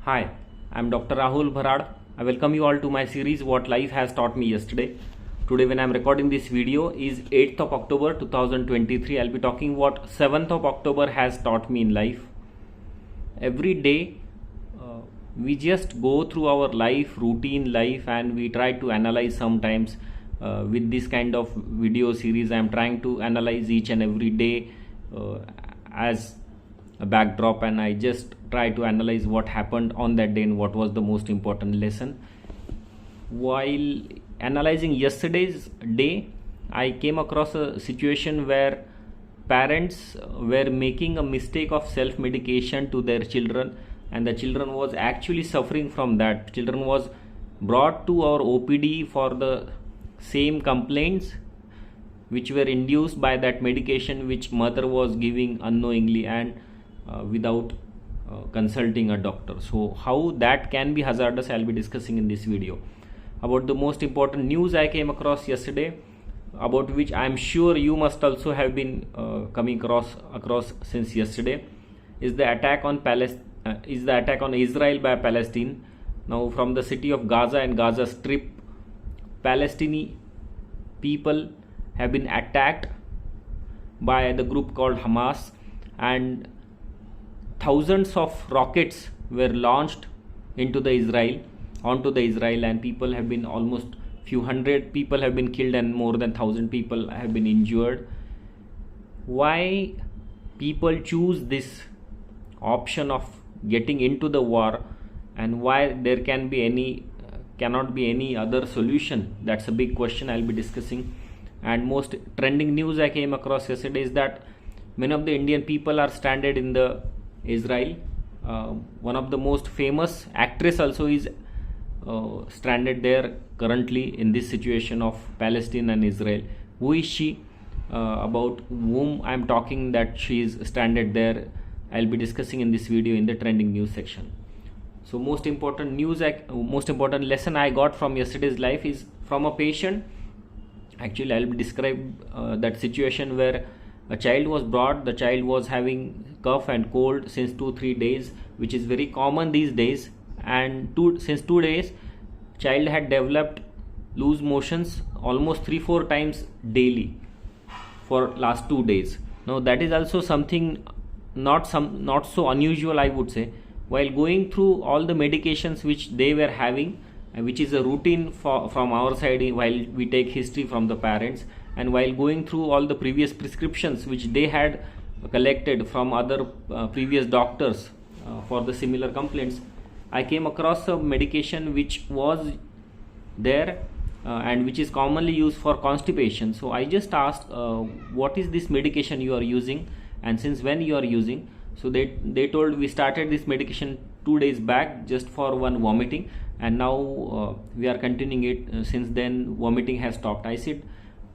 Hi, I'm Dr. Rahul Bharad. I welcome you all to my series What Life Has Taught Me Yesterday. Today when I'm recording this video is 8th of October 2023. I'll be talking what 7th of October has taught me in life. Every day we just go through our life, routine life, and we try to analyze sometimes. With this kind of video series, I'm trying to analyze each and every day as a backdrop, and I just try to analyze what happened on that day and what was the most important lesson. While analyzing yesterday's day, I came across a situation where parents were making a mistake of self-medication to their children, and the children was actually suffering from that. Children was brought to our OPD for the same complaints which were induced by that medication which mother was giving unknowingly and without consulting a doctor. So how that can be hazardous, I'll be discussing in this video. About the most important news I came across yesterday, about which I'm sure you must also have been coming across since yesterday, is the attack on Israel by Palestine. Now from the city of Gaza and Gaza Strip, Palestinian people have been attacked by the group called Hamas, and thousands of rockets were launched onto the Israel, and people have been, almost few hundred people have been killed and more than 1,000 people have been injured. Why people choose this option of getting into the war, and why there cannot be any other solution? That's a big question I'll be discussing. And most trending news I came across yesterday is that many of the Indian people are stranded in the Israel. One of the most famous actress also is stranded there currently in this situation of Palestine and Israel. Who is she? About whom I'm talking that she is stranded there, I'll be discussing in this video in the trending news section. So most important lesson I got from yesterday's life is from a patient. Actually, I'll describe that situation where a child was brought. The child was having cough and cold since 2-3 days, which is very common these days, and since 2 days child had developed loose motions almost 3-4 times daily for last 2 days. Now that is also something not so unusual, I would say. While going through all the medications which they were having, which is a routine from our side while we take history from the parents, and while going through all the previous prescriptions which they had collected from other previous doctors for the similar complaints, I came across a medication which was there and which is commonly used for constipation. So I just asked, what is this medication you are using and since when you are using? So they told, we started this medication 2 days back just for one vomiting, and now we are continuing it. Since then vomiting has stopped. I said,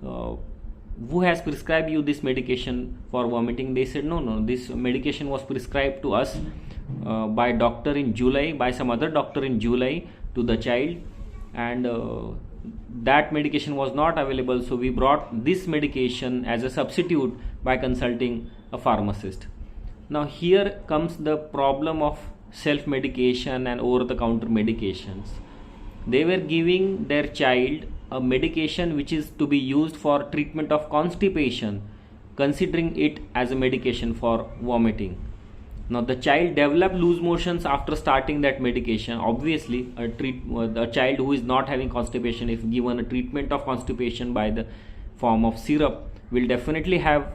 who has prescribed you this medication for vomiting? They said, no, this medication was prescribed to us by doctor in July, by some other doctor in July to the child, and that medication was not available, so we brought this medication as a substitute by consulting a pharmacist. Now here comes the problem of self-medication and over-the-counter medications. They were giving their child a medication which is to be used for treatment of constipation, considering it as a medication for vomiting. Now the child developed loose motions after starting that medication. Obviously a child who is not having constipation, if given a treatment of constipation by the form of syrup, will definitely have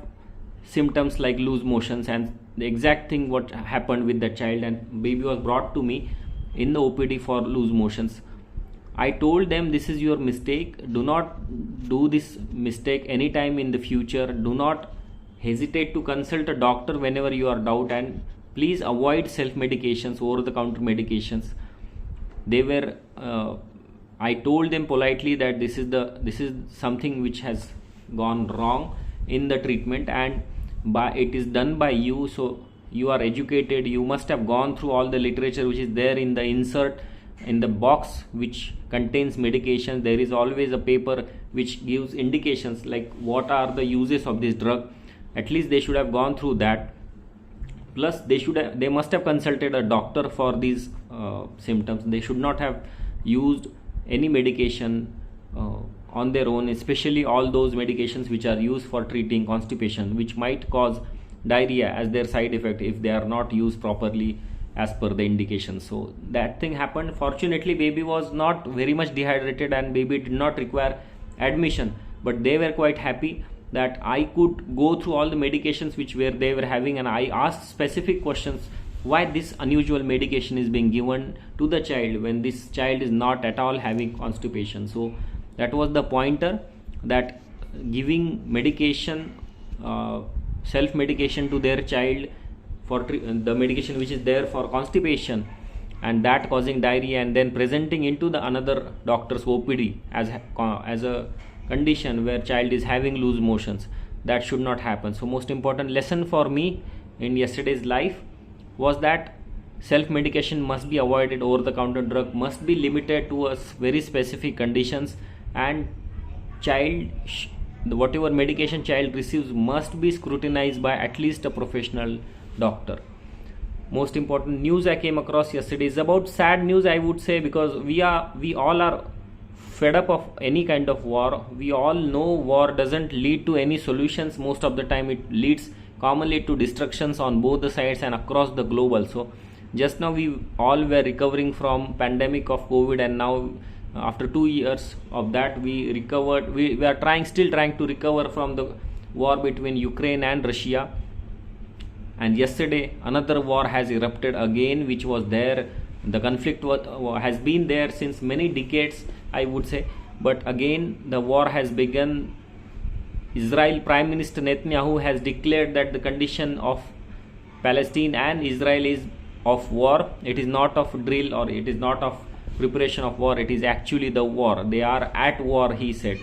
symptoms like loose motions, and the exact thing what happened with the child, and baby was brought to me in the OPD for loose motions. I told them, this is your mistake. Do not do this mistake anytime in the future. Do not hesitate to consult a doctor whenever you are doubt, and please avoid self-medications, over-the-counter medications. They were I told them politely that this is something which has gone wrong in the treatment, and it is done by you, so you are educated, you must have gone through all the literature which is there in the insert in the box which contains medication. There is always a paper which gives indications like what are the uses of this drug. At least they should have gone through that. Plus they must have consulted a doctor for these symptoms. They should not have used any medication on their own, especially all those medications which are used for treating constipation, which might cause diarrhea as their side effect if they are not used properly as per the indication. So that thing happened. Fortunately, baby was not very much dehydrated and baby did not require admission, but they were quite happy that I could go through all the medications which they were having, and I asked specific questions why this unusual medication is being given to the child when this child is not at all having constipation. So that was the pointer, that giving medication, self-medication to their child for the medication which is there for constipation, and that causing diarrhea, and then presenting into the another doctor's OPD as a condition where child is having loose motions, that should not happen. So most important lesson for me in yesterday's life was that self-medication must be avoided. Over-the-counter drug must be limited to a very specific conditions, and whatever medication child receives must be scrutinized by at least a professional doctor. Most important news I came across yesterday is about sad news, I would say, because we all are fed up of any kind of war. We all know war doesn't lead to any solutions. Most of the time it leads commonly to destructions on both the sides and across the globe also. Just now we all were recovering from pandemic of COVID, and now after 2 years of that we recovered. We are still trying to recover from the war between Ukraine and Russia. And yesterday another war has erupted again, which was there. The conflict has been there since many decades, I would say, but again the war has begun. Israel Prime Minister Netanyahu has declared that the condition of Palestine and Israel is of war. It is not of drill, or it is not of preparation of war. It is actually the war. They are at war, he said.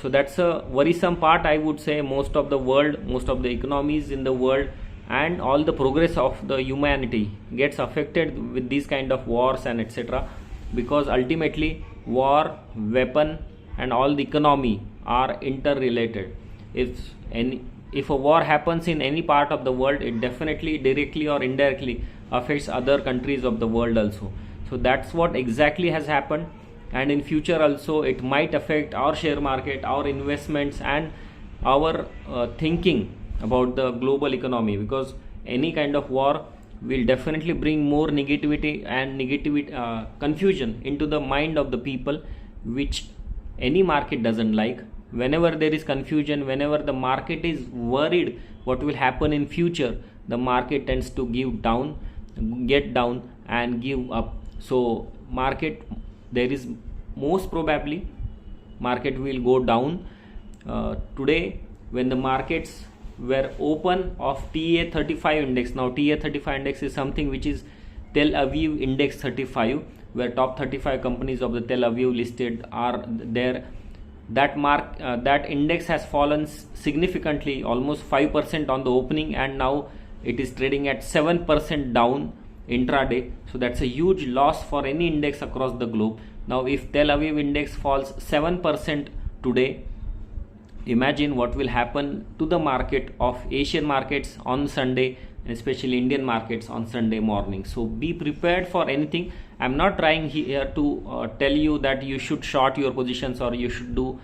So that's a worrisome part, I would say. Most of the world, most of the economies in the world, and all the progress of the humanity gets affected with these kind of wars and etc., because ultimately war, weapon and all the economy are interrelated. If a war happens in any part of the world, it definitely directly or indirectly affects other countries of the world also. So that's what exactly has happened, and in future also it might affect our share market, our investments, and our thinking about the global economy, because any kind of war will definitely bring more negativity and confusion into the mind of the people, which any market doesn't like. Whenever there is confusion, whenever the market is worried what will happen in future, the market tends to get down and give up. So market, there is most probably market will go down. Today when the markets were open of TA35 index, now TA35 index is something which is Tel Aviv index 35, where top 35 companies of the Tel Aviv listed are there. That index has fallen significantly, almost 5% on the opening, and now it is trading at 7% down intraday. So that's a huge loss for any index across the globe. Now if Tel Aviv index falls 7% today, imagine what will happen to the market of Asian markets on Sunday, and especially Indian markets on Sunday morning. So be prepared for anything. I'm not trying here to tell you that you should short your positions or you should do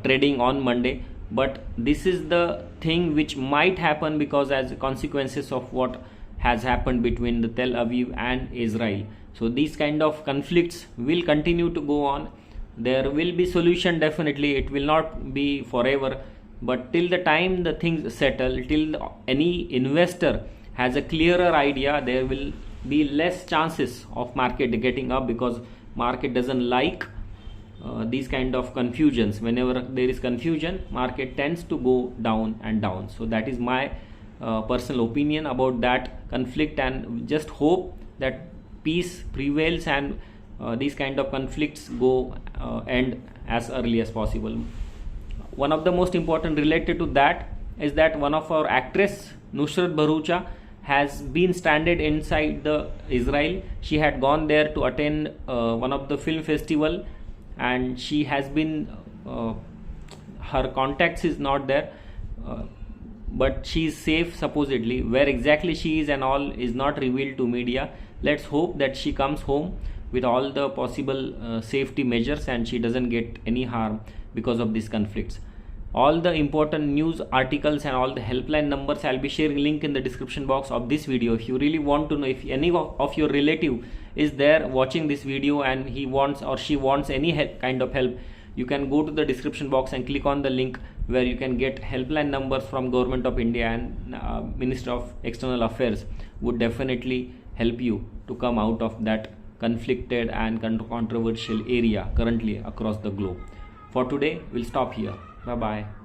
trading on Monday, but this is the thing which might happen because as consequences of what has happened between the Tel Aviv and Israel. So these kind of conflicts will continue to go on. There will be solution, definitely. It will not be forever, but till the time the things settle, till any investor has a clearer idea, there will be less chances of market getting up, because market doesn't like these kind of confusions. Whenever there is confusion, market tends to go down and down. So that is my personal opinion about that conflict, and just hope that peace prevails and these kind of conflicts go end as early as possible. One of the most important related to that is that one of our actress, Nusrat Bharucha, has been stranded inside the Israel. She had gone there to attend one of the film festival, and she has been her contacts is not there. but she is safe supposedly. Where exactly she is and all is not revealed to media. Let's hope that she comes home with all the possible safety measures and she doesn't get any harm because of these conflicts. All the important news articles and all the helpline numbers, I'll be sharing link in the description box of this video. If you really want to know, if any of your relative is there watching this video and he wants or she wants any kind of help, you can go to the description box and click on the link where you can get helpline numbers from Government of India, and Minister of External Affairs would definitely help you to come out of that conflicted and controversial area currently across the globe. For today, we'll stop here. Bye bye.